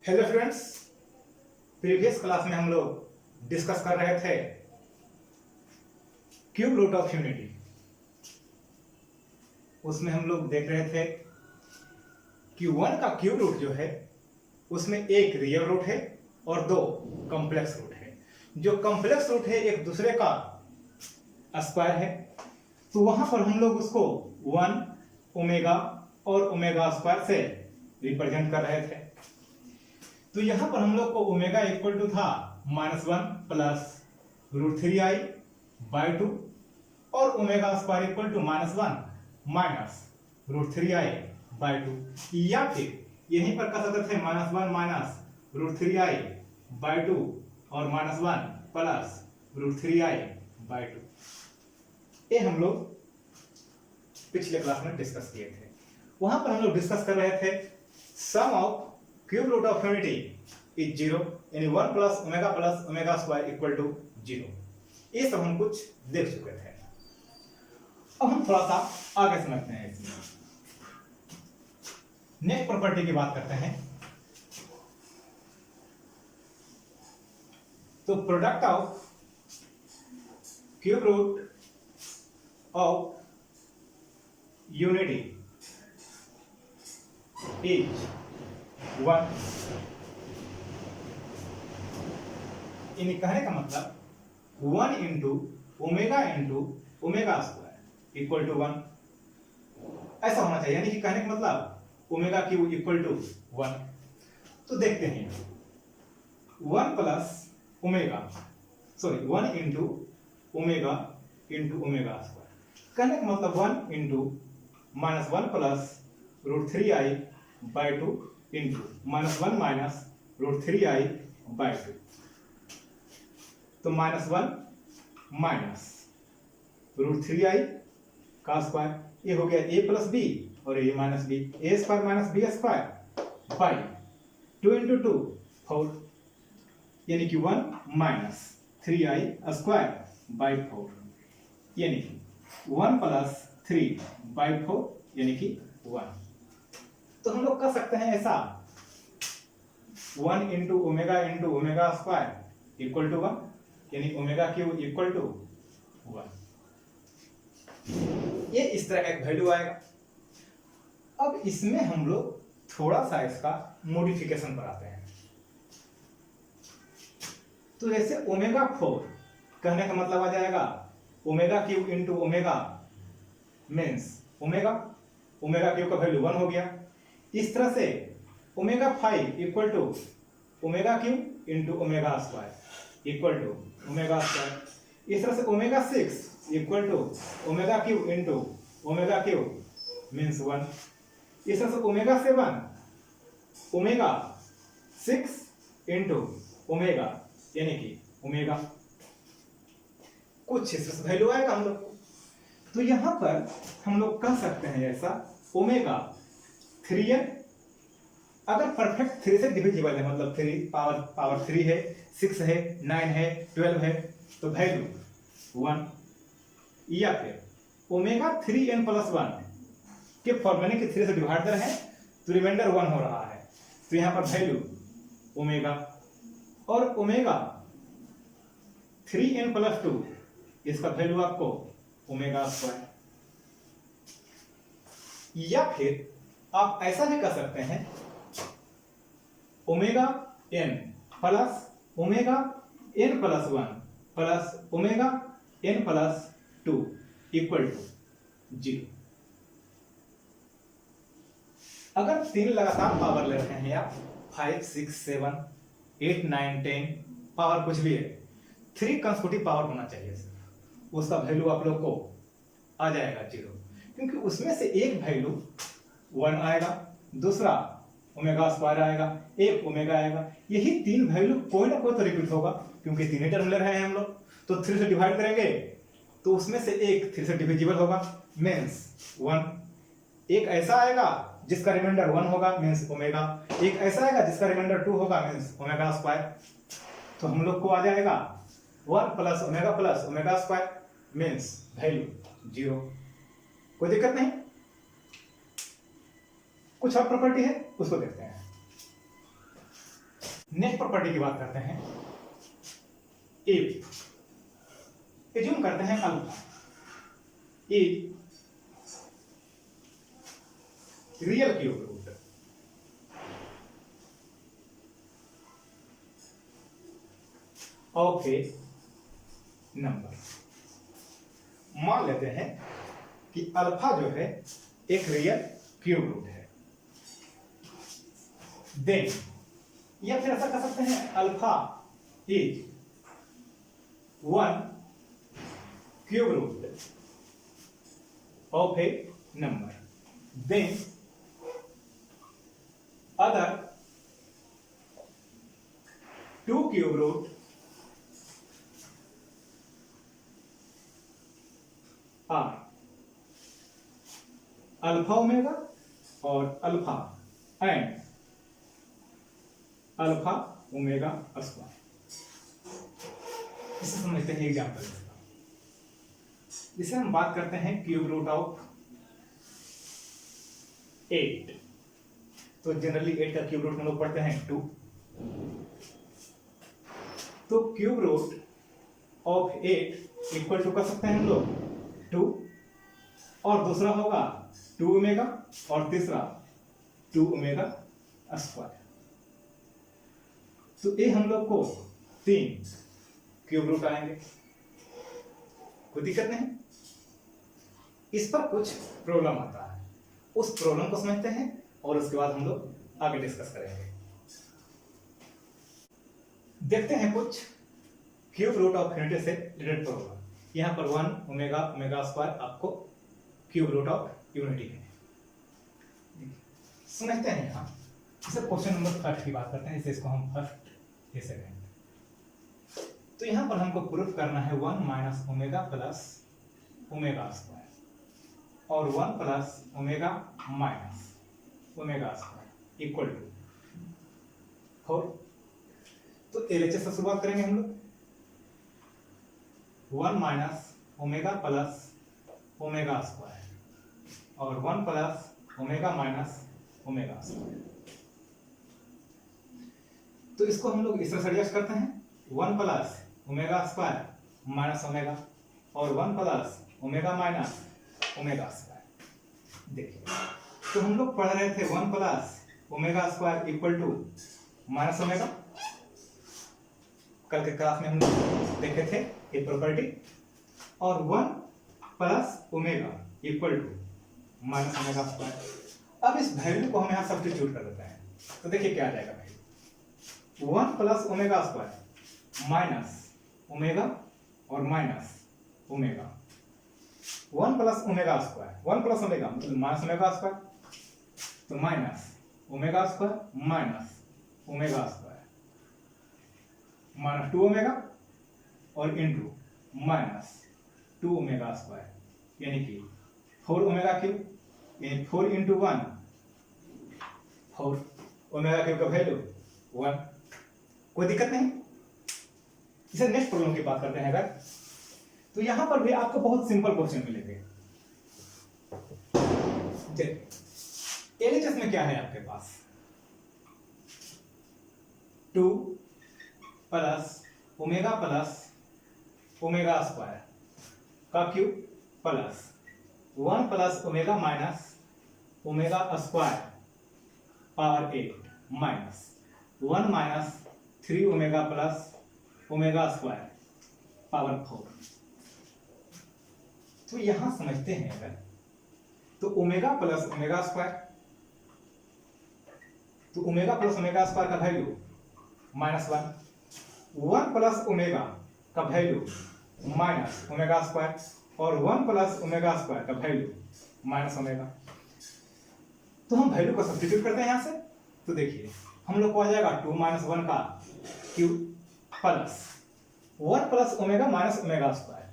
Hello friends, previous class में हम लोग डिस्कस कर रहे थे क्यूब रूट ऑफ यूनिटी। उसमें हम लोग देख रहे थे कि वन का क्यूब रूट जो है उसमें एक रियल रूट है और दो कॉम्प्लेक्स रूट है। जो कॉम्प्लेक्स रूट है एक दूसरे का स्क्वायर है, तो वहां पर हम लोग उसको वन ओमेगा और ओमेगा स्क्वायर से रिप्रेजेंट कर रहे थे। तो यहां पर हम लोग को ओमेगा इक्वल टू था -1 प्लस √3i/2 और omega square equal to -1 minus √3i/2, या फिर यहीं पर कर सकते थे -1 माइनस √3i/2 और -1 प्लस √3i/2। ये हम लोग पिछले क्लास में डिस्कस किए थे। वहां पर हम लोग डिस्कस कर रहे थे sum of cube root of unity is 0, यानी 1 plus omega square equal to 0। ये सब हम कुछ देख चुके थे। अब हम थोड़ा सा आगे समझते हैं। इसमें नेक्स्ट प्रॉपर्टी की बात करते हैं। तो product of cube root of unity is 1। इन कहने का मतलब 1 into omega square equal to 1 ऐसा होना चाहिए। यानी कि कहने का मतलब ओमेगा क्यूब इक्वल टू 1। तो देखते हैं 1 plus omega 1 into omega square. कहने का मतलब 1 into -1 plus √3i/2 into -1 minus √3i/2। तो -1 माइनस √3i का स्क्वायर, ये हो गया a प्लस बी और a minus b, a square minus b square by 2 into 2 4, यानी कि 1 माइनस 3i स्क्वायर बाई 4, यानी कि 1 प्लस 3/4 यानी कि 1। तो हम लोग कर सकते हैं ऐसा 1 into omega square equal to 1, यानी ओमेगा क्यूब इक्वल टू 1। ये इस तरह का एक वैल्यू आएगा। अब इसमें हम लोग थोड़ा सा इसका मॉडिफिकेशन कराते हैं। तो जैसे ओमेगा 4 कहने का मतलब आ जाएगा omega cube into omega means omega cube का वैल्यू 1 हो गया। इस तरह से omega 5 equal to omega cube into omega square equal to omega square. इस तरह से omega 6 equal to omega cube into omega cube means 1। इस तरह से ओमेगा 7 ओमेगा 6 इंटू ओमेगा यानी कि ओमेगा, कुछ इस तरह से वैल्यू आएगा हम लोग को। तो यहां पर हम लोग कह सकते हैं ऐसा ओमेगा 3n अगर परफेक्ट 3 से डिविजिबल है, मतलब 3 पावर 3 है, 6 है, 9 है, 12 है, तो वैल्यू 1। या फिर ओमेगा 3n प्लस 1 के फॉर्मूले के 3 से डिवाइड है तो रिमाइंडर 1 हो रहा है, तो यहां पर वैल्यू ओमेगा। और ओमेगा 3n प्लस 2 इसका वैल्यू आपको ओमेगा स्क्वायर। या फिर आप ऐसा भी कर सकते हैं omega n plus omega n plus 1 plus omega n plus 2 equal to 0। अगर 3 लगातार पावर ले रहे हैं आप 5, 6, 7, 8, 9, 10 पावर कुछ भी है, 3 कंसेक्यूटिव पावर होना चाहिए सर, उसका वैल्यू आप लोग को आ जाएगा 0, क्योंकि उसमें से एक वैल्यू 1 आएगा, दूसरा ओमेगा स्क्वायर आएगा, एक ओमेगा आएगा। यही 3 वैल्यू कोई ना कोई तो रिपीट होगा, क्योंकि 3 ही टर्म ले रहे हैं हम लोग। तो 3 से डिवाइड करेंगे तो उसमें से एक 3 से डिविजिबल होगा मीन्स 1। एक ऐसा आएगा जिसका रिमाइंडर 1 होगा मीन्स ओमेगा, एक ऐसा आएगा जिसका रिमाइंडर 2 होगा मीन्स ओमेगा स्क्वायर। तो हम लोग को आ जाएगा 1 plus omega square means value 0। कोई दिक्कत नहीं। कुछ और प्रॉपर्टी है उसको देखते हैं। नेक्स्ट प्रॉपर्टी की बात करते हैं। इफ एज्यूम करते हैं alpha if real cube root of a number. मान लेते हैं कि अल्फा जो है एक रियल क्यूब रूट है, देन या फिर ऐसा कर सकते हैं alpha is one cube root of a number, then other two cube root are alpha omega और alpha and alpha omega square. इसे समझते हैं एग्जाम्पल। जिसे हम बात करते हैं क्यूब रूट ऑफ 8, तो जनरली 8 का क्यूब रूट हम लोग पढ़ते हैं 2, तो cube root of 8 equal to कर सकते हैं हम लोग 2, और दूसरा होगा 2 ओमेगा और तीसरा 2 ओमेगा स्क्वायर। तो ये हम लोग को 3 क्यूब रूट आएंगे, कोई दिक्कत नहीं। इस पर कुछ प्रॉब्लम आता है, उस प्रॉब्लम को समझते हैं और उसके बाद हम लोग आगे डिस्कस करेंगे। देखते हैं कुछ क्यूब रूट ऑफ यूनिटी से रिलेटेड प्रॉब्लम। यहां पर 1 ओमेगा ओमेगा स्क्वायर आपको क्यूब रूट ऑफ यूनिटी है। समझते हैं यहां इसे क्वेश्चन नंबर फर्स्ट की बात करते हैं, इसे इसको हम फर्स्ट ये सेकंड। तो यहां पर हमको प्रूफ करना है 1 minus omega plus omega square और 1 plus omega minus omega square equal to 4। तो एलएचएस से शुरुआत करेंगे हम लोग। 1 minus omega plus omega square और 1 plus omega minus omega square. तो इसको हम लोग इस तरह से एडजस्ट करते हैं, 1 plus omega square minus omega और 1 plus omega minus omega square. देखिए तो हम लोग पढ़ रहे थे 1 plus omega square equal to minus omega, कल के क्लास में हम लोग देखे थे ये प्रॉपर्टी, और 1 plus omega equal to minus omega square. अब इस वैल्यू को हम यहाँ सब्स्टिट्यूट कर देते हैं, तो देखिए क्या आ जाएगा भाई, 1 plus omega square minus omega और minus omega, 1 plus omega square 1 plus omega मतलब माइनस ओमेगा स्क्वायर, तो minus omega square minus omega square minus 2 omega और इंटू माइनस 2 ओमेगा स्क्वायर, यानी कि 4 ओमेगा क्यूब, यानी 4 इंटू 1 4 ओमेगा क्यूब का value 1। कोई दिक्कत नहीं। इसे नेक्स्ट प्रॉब्लम की बात करते हैं अगर, तो यहां पर भी आपको बहुत सिंपल क्वेश्चन मिलेंगे। एलएचएस में क्या है आपके पास, 2 प्लस ओमेगा स्क्वायर का cube plus 1 plus omega minus omega square power 8 minus 1 minus 3 omega plus omega square power 4। तो यहां समझते हैं अगर, तो ओमेगा प्लस ओमेगा स्क्वायर, तो ओमेगा प्लस ओमेगा स्क्वायर का वैल्यू -1, 1 प्लस ओमेगा का वैल्यू माइनस ओमेगा स्क्वायर और 1 प्लस ओमेगा स्क्वायर का वैल्यू माइनस ओमेगा। तो हम वैल्यू को सब्स्टिट्यूट करते हैं यहां से, तो देखिए हम लोग को आ जाएगा 2 माइनस 1 का cube plus 1 plus omega minus omega square,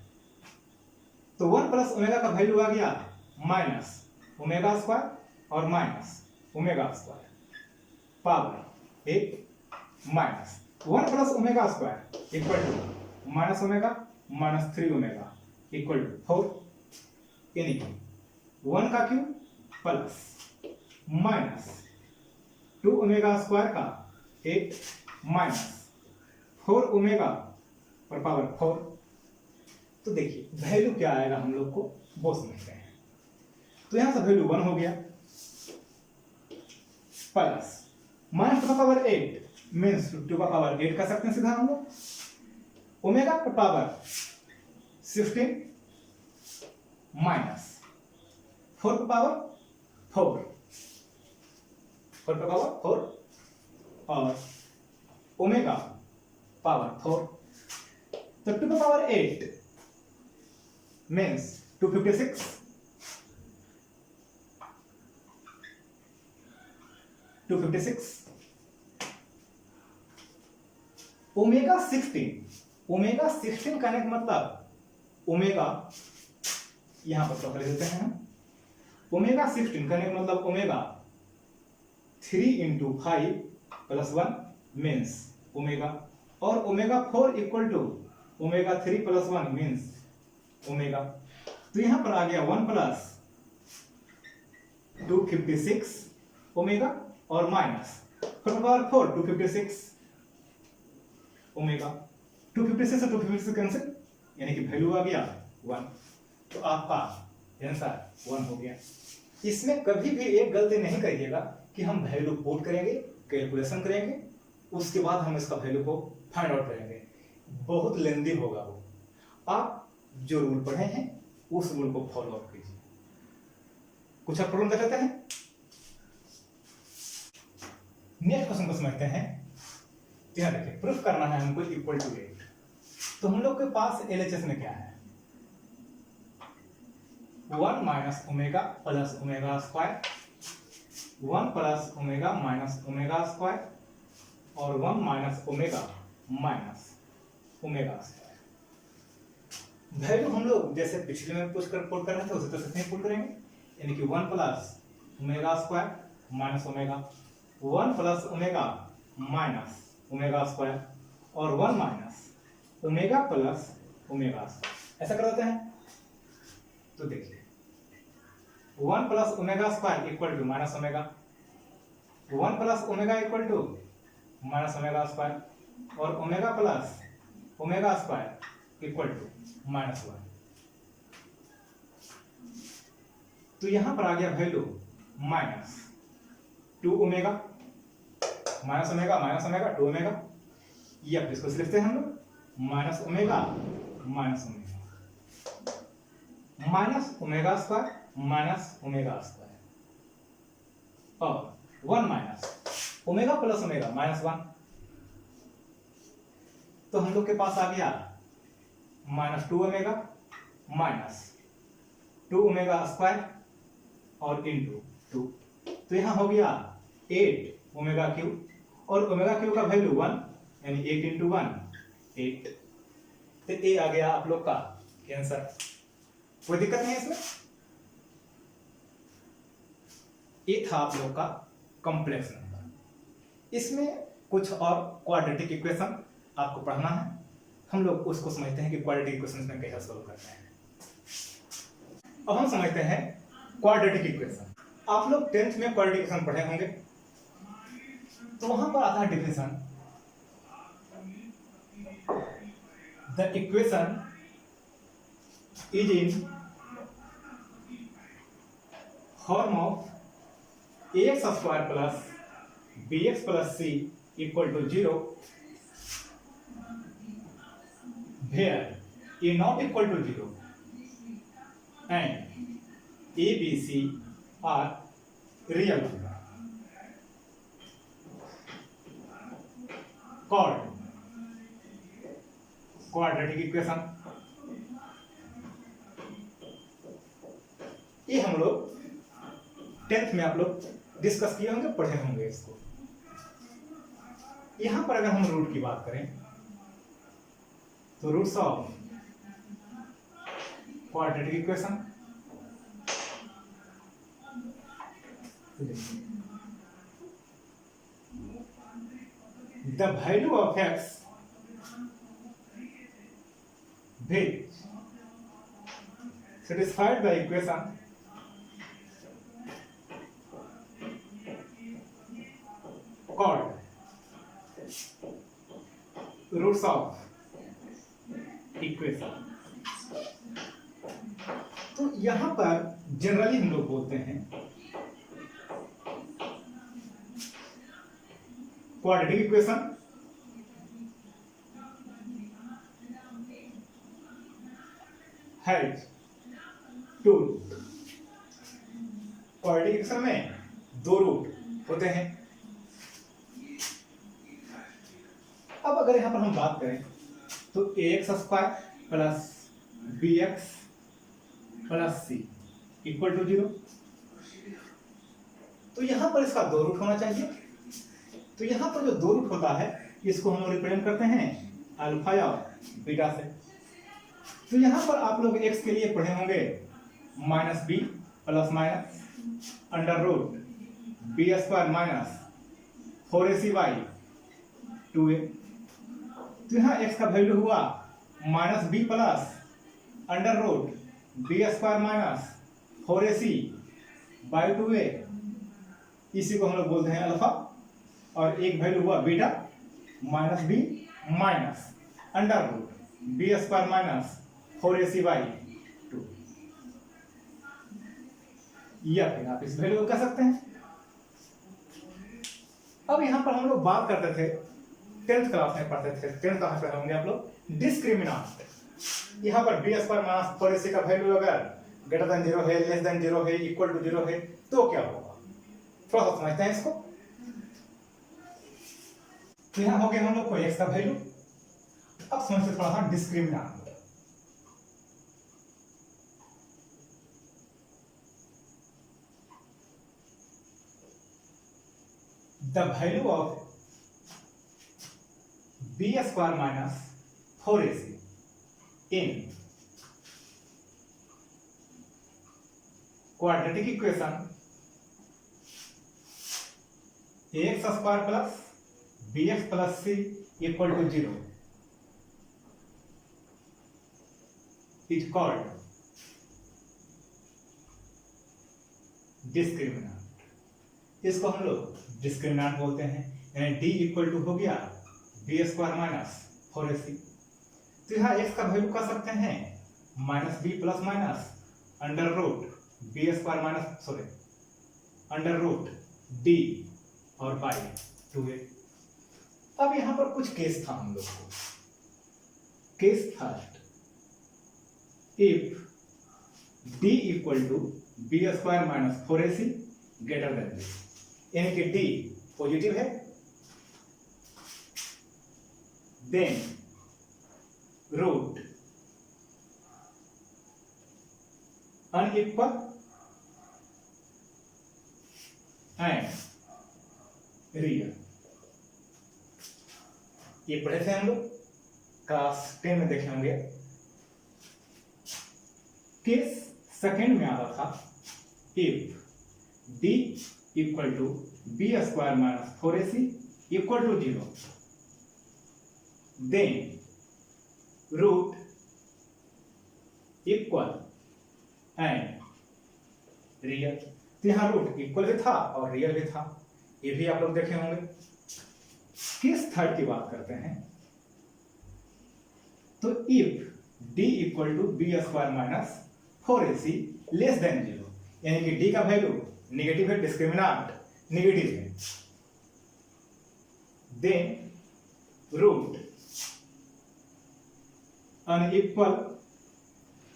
तो 1 प्लस ओमेगा का वैल्यू आ गया माइनस ओमेगा स्क्वायर और minus omega square power 8 minus 1 plus omega square equal to minus omega minus 3 omega equal to 4, यानी कि 1 का cube plus minus 2 omega square का 8 minus 4 omega पर पावर 4। तो देखिए वैल्यू क्या आएगा हम लोग को वो समझते हैं। तो यहां से वैल्यू 1 हो गया, प्लस माइनस 2 का पावर 8 मीन्स 2 का पावर 8 कर सकते हैं सीधा हम लोग, ओमेगा का पावर 16 माइनस 4 का पावर 4, 4 का पावर 4 और ओमेगा पावर 4, तो 2 का पावर 8 मीन्स 256, 256 ओमेगा 16, ओमेगा 16 कहने का मतलब ओमेगा यहां पर तो कर देते हैं हम, ओमेगा 16 कहने का मतलब omega 3 into 5 plus 1 means omega, और omega 4 equal to omega 3 plus 1 means omega. तो यहां पर आ गया 1 प्लस 256 ओमेगा और माइनस 4 पावर 4 256 ओमेगा, 256 से 256 कैंसिल यानी कि वैल्यू आ गया 1। तो आपका आंसर 1 हो गया। इसमें कभी भी एक गलती नहीं करिएगा कि हम वैल्यू पुट करेंगे, कैलकुलेशन करेंगे, उसके बाद हम इसका वैल्यू को फाइंड आउट करेंगे, बहुत लेंदी होगा वो। आप जो रूल पढ़े हैं उस रूल को फॉलो अप कीजिए। कुछ और प्रॉब्लम देख लेते हैं। नेक्स्ट क्वेश्चन को समझते हैं। यहाँ देखिए प्रूफ करना है हमको इक्वल टू 8। तो हम लोग के पास एलएचएस में क्या है, 1 minus omega plus omega square, 1 plus omega minus omega square और 1 minus omega minus omega square. Value हम लोग जैसे पिछले में पुट कर रहे थे उसी तरह से पुट करेंगे, यानी कि 1 plus omega square minus omega, 1 plus omega minus omega square और 1 minus omega plus omega square, ऐसा कर देते हैं। तो देखिए 1 plus omega square equal to minus omega, 1 plus omega equal to minus omega square और omega plus omega square equal to minus 1। तो यहां पर आ गया value minus 2 omega, minus omega 2 omega, या फिर इसको लिखते हैं हम लोग minus omega minus omega, minus omega square minus omega square और 1 minus omega plus omega minus 1। तो हम लोग के पास आ गया minus 2 omega minus 2 omega square और इंटू 2। तो यहां हो गया 8 ओमेगा क्यूब और ओमेगा क्यूब का वैल्यू 1 यानी 8 इंटू 1 8। तो ये आ गया आप लोग का आंसर। कोई दिक्कत नहीं है इसमें। ये था आप लोग का कॉम्प्लेक्स नंबर। इसमें कुछ और क्वाड्रेटिक इक्वेशन आपको पढ़ना है, हम लोग उसको समझते हैं कि क्वाड्रेटिक इक्वेशन में कैसे सॉल्व करते हैं। अब हम समझते हैं क्वाड्रेटिक इक्वेशन। आप लोग 10th में क्वाड्रेटिक इक्वेशन पढ़े होंगे, तो वहां पर आता है definition, the equation is in form of ax square plus bx plus c equal to 0 where a not equal to 0 and a b c are real number called quadratic equation। ये हम लोग 10th में आप लोग discuss किए होंगे, पढ़े होंगे इसको। यहां पर अगर हम रूट की बात करें तो roots of quadratic equation, the value of x which satisfied the equation called roots of equation. तो यहां पर जनरली हम लोग बोलते हैं quadratic equation has two root. Quadratic equation में दो रूट होते हैं। अब अगर यहां पर हम बात करें तो ax square plus bx plus c equal to 0। तो यहां पर इसका दो रूट होना चाहिए। तो यहां पर जो दो रूट होता है इसको हम लोग रिप्रेजेंट करते हैं अल्फा या बीटा से। तो यहां पर आप लोग x के लिए पढ़े होंगे minus b plus minus under root b square minus 4ac by 2a। तो यहाँ x का वैल्यू हुआ minus b plus under root b square minus 4ac by 2a। इसी को हम लोग बोलते हैं अल्फा। और एक वैल्यू हुआ beta minus b minus under root b square minus 4ac by 2। या फिर आप इस वैल्यू को कह सकते हैं। अब यहां पर हम लोग बात करते थे, 10th क्लास में पढ़ते थे, 10th क्लास में होंगे आप लोग, डिस्क्रिमिनेंट। यहां पर बी स्क्वायर माइनस 4ac का वैल्यू अगर ग्रेटर देन 0 है, लेस देन 0 है, इक्वल टू 0 है तो क्या होगा, थोड़ा सा समझते हैं इसको। तो यहां हो गया हम लोग को x का वैल्यू। अब समझते थोड़ा सा discriminant. The value of b square minus 4ac in quadratic equation ax square plus bx plus c equal to 0 is called discriminant. इसको हम लोग डिस्क्रिमिनेंट बोलते हैं। यानी d इक्वल टू हो गया बी स्क्वायर माइनस 4ac। तो यहाँ x का वैल्यू कह सकते हैं minus b plus minus under root b square minus sorry under root d और बाई 2a। अब यहां पर कुछ केस था हम लोग को। Case first, if d equal to b square minus 4ac greater than 0, यानी कि d पॉजिटिव है, then root unequal and real. ये पढ़े थे हम लोग क्लास 10 में, देखे होंगे। केस सेकेंड में आ रहा था if d equal to b square minus 4ac equal to 0, then root equal and real. तो यहां रूट इक्वल भी था और रियल भी था, ये भी आप लोग देखे होंगे। केस थर्ड की बात करते हैं। तो if d equal to b square minus 4ac less than 0, यानी कि d का वैल्यू नेगेटिव है, डिस्क्रिमिनेंट नेगेटिव है, then root unequal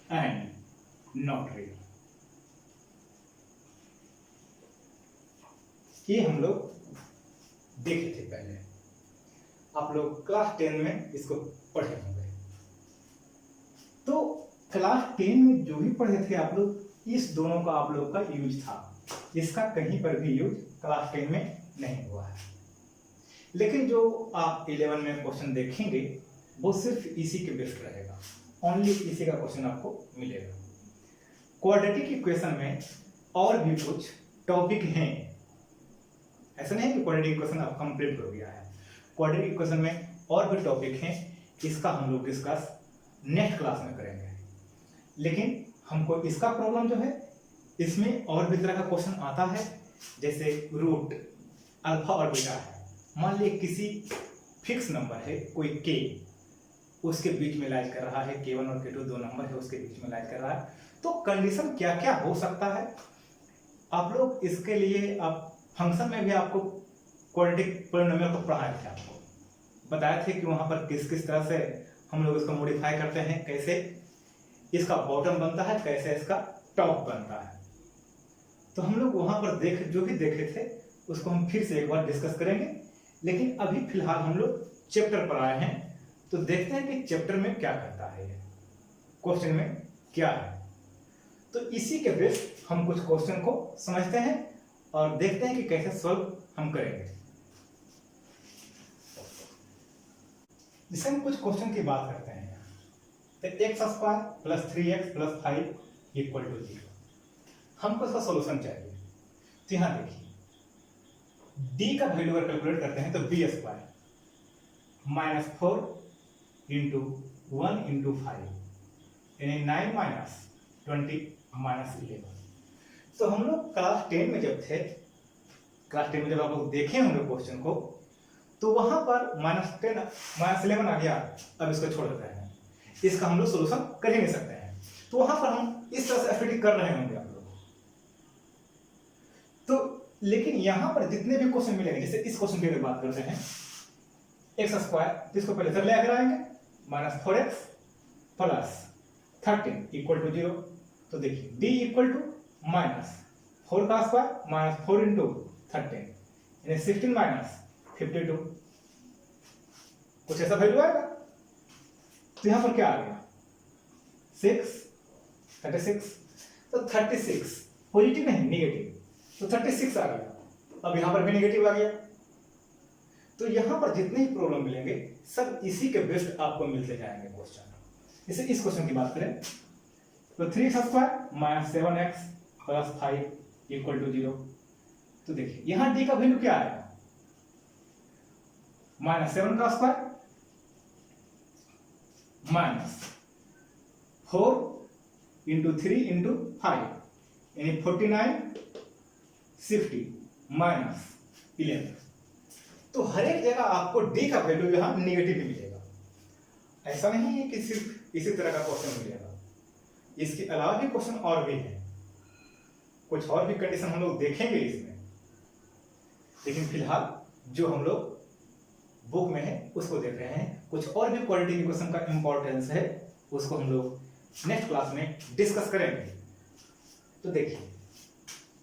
and not real. ये हम लोग देखे थे पहले, आप लोग क्लास 10 में इसको पढ़े होंगे। तो क्लास 10 में जो भी पढ़े थे आप लोग, इस दोनों का आप लोग का यूज था। इसका कहीं पर भी यूज क्लास 10 में नहीं हुआ है। लेकिन जो आप 11 में क्वेश्चन देखेंगे वो सिर्फ इसी के बेस्ड रहेगा, ओनली इसी का क्वेश्चन आपको मिलेगा। क्वाड्रेटिक इक्वेशन में और भी कुछ टॉपिक हैं, ऐसा नहीं कि क्वाड्रेटिक इक्वेशन अब कंप्लीट हो गया है। क्वाड्रेटिक इक्वेशन में और भी टॉपिक हैं, इसका हम लोग डिस्कस नेक्स्ट क्लास में करेंगे। लेकिन हमको इसका प्रॉब्लम जो है, इसमें और भी तरह का क्वेश्चन आता है, जैसे रूट अल्फा और बीटा है। मान लीजिए किसी फिक्स नंबर है कोई k, उसके बीच में लाइज कर रहा है, k1 और k2 दो नंबर है उसके बीच में लाइज कर रहा है। तो कंडीशन क्या क्या हो सकता है आप लोग इसके लिए आप फंक्शन में भी आपको क्वाड्रेटिक पॉलिनोमियल को पढ़ाए थे, आपको बताए थे कि वहां पर किस किस तरह से हम लोग इसको मॉडिफाई करते हैं, कैसे इसका बॉटम बनता है, कैसे इसका टॉप बनता है। तो हम लोग वहां पर जो भी देखे थे उसको हम फिर से एक बार डिस्कस करेंगे। लेकिन अभी फिलहाल हम लोग चैप्टर पर आए हैं, तो देखते हैं कि चैप्टर में क्या करता है, क्वेश्चन में क्या है। तो इसी के बेस हम कुछ क्वेश्चन को समझते हैं और देखते हैं कि कैसे सॉल्व हम करेंगे। जैसे हम कुछ क्वेश्चन की बात करते हैं, तो x square plus 3x plus 5 equal to 0, हमको इसका सोल्यूशन चाहिए। तो यहां देखिए d का वैल्यू अगर कैलकुलेट करते हैं तो b square minus 4 into 1 into 5 यानी 9 माइनस 20 माइनस 11। तो हम लोग क्लास 10 में जब थे, क्लास 10 में जब आप लोग देखे होंगे क्वेश्चन को, तो वहां पर माइनस 10 माइनस 11 आ गया। अब इसको छोड़ देते हैं, इसका हम लोग सोल्यूशन कर ही नहीं सकते हैं। तो वहां पर हम इस तरह से एफडी कर रहे होंगे आप लोग। तो लेकिन यहां पर जितने भी क्वेश्चन मिलेंगे, जैसे इस क्वेश्चन की अगर बात करते हैं एक्स स्क्वायर, तो इसको पहले ले आकर आएंगे minus 4x plus 13 equal to 0। तो देखिए d इक्वल टू माइनस 4 का स्क्वायर माइनस 4 इंटू 13 यानी 16 माइनस 52, कुछ ऐसा वैल्यू आएगा। तो यहां पर क्या आ गया 36। तो 36 पॉजिटिव नहीं निगेटिव, तो 36 आ गया। अब यहां पर भी निगेटिव आ गया। तो यहां पर जितने ही प्रॉब्लम मिलेंगे सब इसी के बेस्ड आपको मिलते जाएंगे क्वेश्चन। जैसे इस क्वेश्चन की बात करें तो 3x square minus 7x plus 5 equal to 0। तो देखिए यहां d का वैल्यू क्या आएगा, माइनस 7 का स्क्वायर माइनस 4 इंटू 3 इंटू 5 यानी 49 60 माइनस 11। तो हर एक जगह आपको d का वैल्यू यहां नेगेटिव मिलेगा। ऐसा नहीं है कि सिर्फ इसी तरह का क्वेश्चन मिलेगा, इसके अलावा भी क्वेश्चन और भी है, कुछ और भी कंडीशन हम लोग देखेंगे इसमें। लेकिन फिलहाल जो हम लोग बुक में है उसको देख रहे हैं। कुछ और भी क्वालिटी क्वेश्चन का इंपॉर्टेंस है, उसको हम लोग नेक्स्ट क्लास में डिस्कस करेंगे। तो देखिए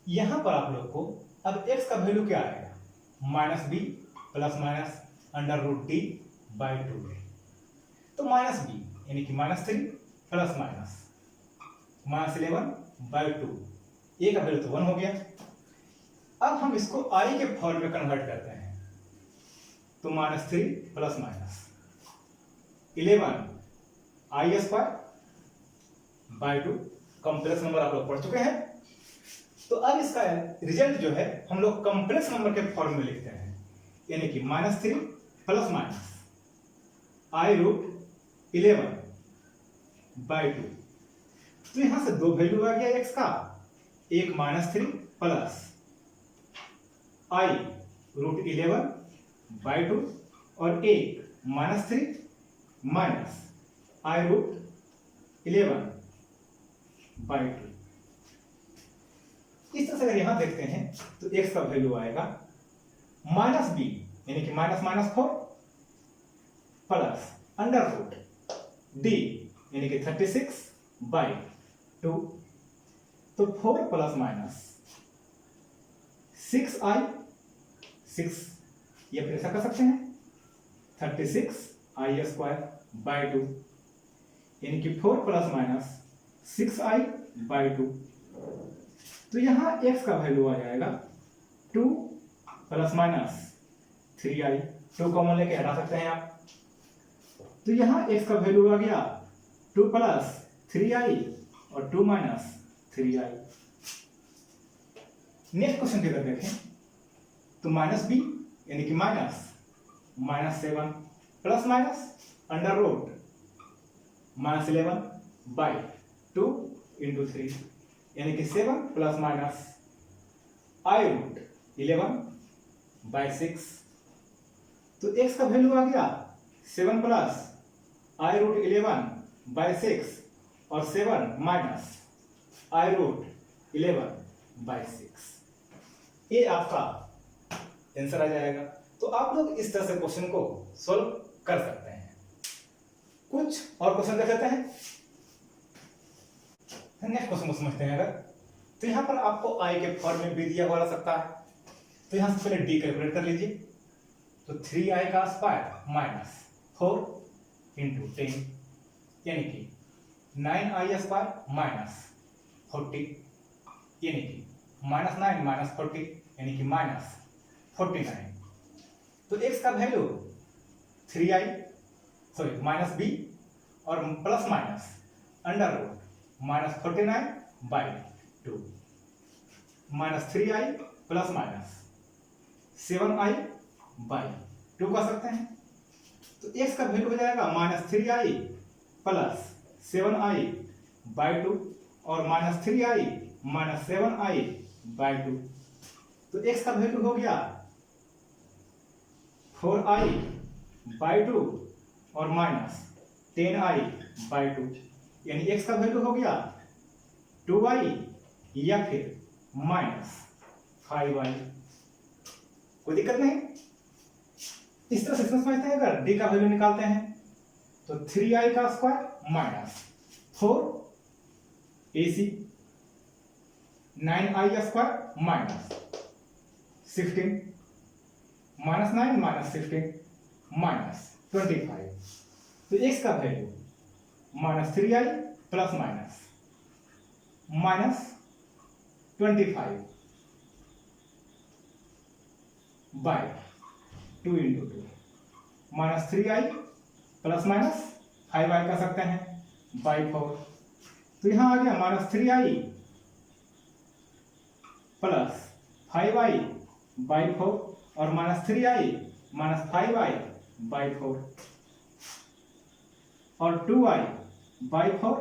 यहां पर आप लोग को अब x का वैल्यू क्या आएगा, minus b plus minus under root D by 2। तो माइनस बी यानी कि minus 3 plus minus minus 11 by 2, a का वैल्यू तो 1 हो गया। अब हम इसको आई के फॉर्म में कन्वर्ट करते हैं, तो minus 3 plus minus 11 I square by 2, complex number आप लोग पढ़ चुके हैं। तो अब इसका रिजल्ट जो है हम लोग कॉम्प्लेक्स नंबर के फॉर्म में लिखते हैं, यानी कि minus 3 plus minus i root 11 by 2। तो यहां से दो वैल्यू आ गया x का, एक minus 3 plus i root 11 by 2 और एक minus 3 minus i root 11 by 2। इस तरह से अगर यहां देखते हैं तो x का वैल्यू आएगा माइनस बी यानी कि minus minus 4 plus under root D यानी कि 36 बाई 2। तो 4 प्लस माइनस 6i 6, ये फिर ऐसा कर सकते हैं 36 आई स्क्वायर बाई 2 यानी कि 4 प्लस माइनस 6i बाई 2। तो यहां x का वैल्यू आ जाएगा 2 प्लस माइनस 3i, 2 कॉमन लेके हटा सकते हैं आप। तो यहां x का वैल्यू आ गया 2 प्लस 3i और 2 माइनस 3i। नेक्स्ट क्वेश्चन की अगर देखें तो माइनस बी यानी कि minus minus 7 plus minus under root minus 11 by 2 into 3 यानी कि 7 plus minus i root 11 by 6। तो x का वैल्यू आ गया 7 प्लस आई रूट 11/6 और 7 माइनस आई रूट 11/6। ये आपका आंसर आ जाएगा। तो आप लोग इस तरह से क्वेश्चन को सॉल्व कर सकते हैं। कुछ और क्वेश्चन देख लेते हैं। नेक्स्ट क्वेश्चन को समझते हैं। अगर तो यहां पर आपको आई के फॉर्म में भी दिया हुआ रह सकता है। तो यहां से पहले डी कैलकुलेट कर लीजिए। तो 3i का स्क्वायर माइनस 4 इंटू 10 यानी कि 9i स्क्वायर माइनस 40 यानी कि माइनस 9 माइनस 40 यानी कि माइनस 49। तो x का value 3i sorry minus b और plus minus under root minus 49/2 minus 3i plus minus 7i/2 कर सकते हैं। तो x का वैल्यू हो जाएगा माइनस 3i प्लस 7i/2 और माइनस 3i माइनस 7i/2। तो x का वैल्यू हो गया 4i/2 और माइनस 10i/2 यानी x का वैल्यू हो गया 2i या फिर माइनस 5i। कोई दिक्कत नहीं। इस तरह से समझते हैं। अगर d का वैल्यू निकालते हैं तो 3i का square minus 4ac 9i square minus 16 minus 9 minus 16 minus 25। तो x का value minus 3i plus minus minus 25/2 into 2 minus 3i plus minus 5i कर सकते हैं बाई 4। तो यहां आ गया माइनस 3i प्लस 5i/4 और माइनस 3i माइनस 5i/4 और 2i/4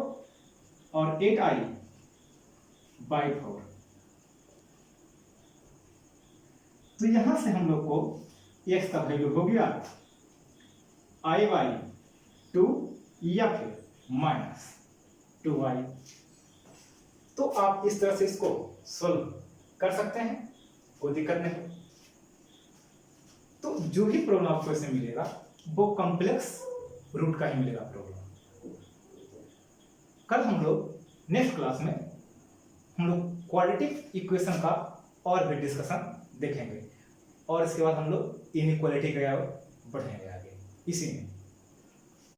और 8i/4। तो यहां से हम लोग को x का वैल्यू हो गया i/2 या फिर माइनस 2i। तो आप इस तरह से इसको सोल्व कर सकते हैं, कोई दिक्कत नहीं। तो जो भी प्रॉब्लम आपको इसमें मिलेगा वो कॉम्प्लेक्स रूट का ही मिलेगा प्रॉब्लम। कल हम लोग नेक्स्ट क्लास में हम लोग क्वाड्रेटिक इक्वेशन का और भी डिस्कशन देखेंगे और इसके बाद हम लोग इनइक्वालिटी की ओर बढ़ेंगे आगे इसी में।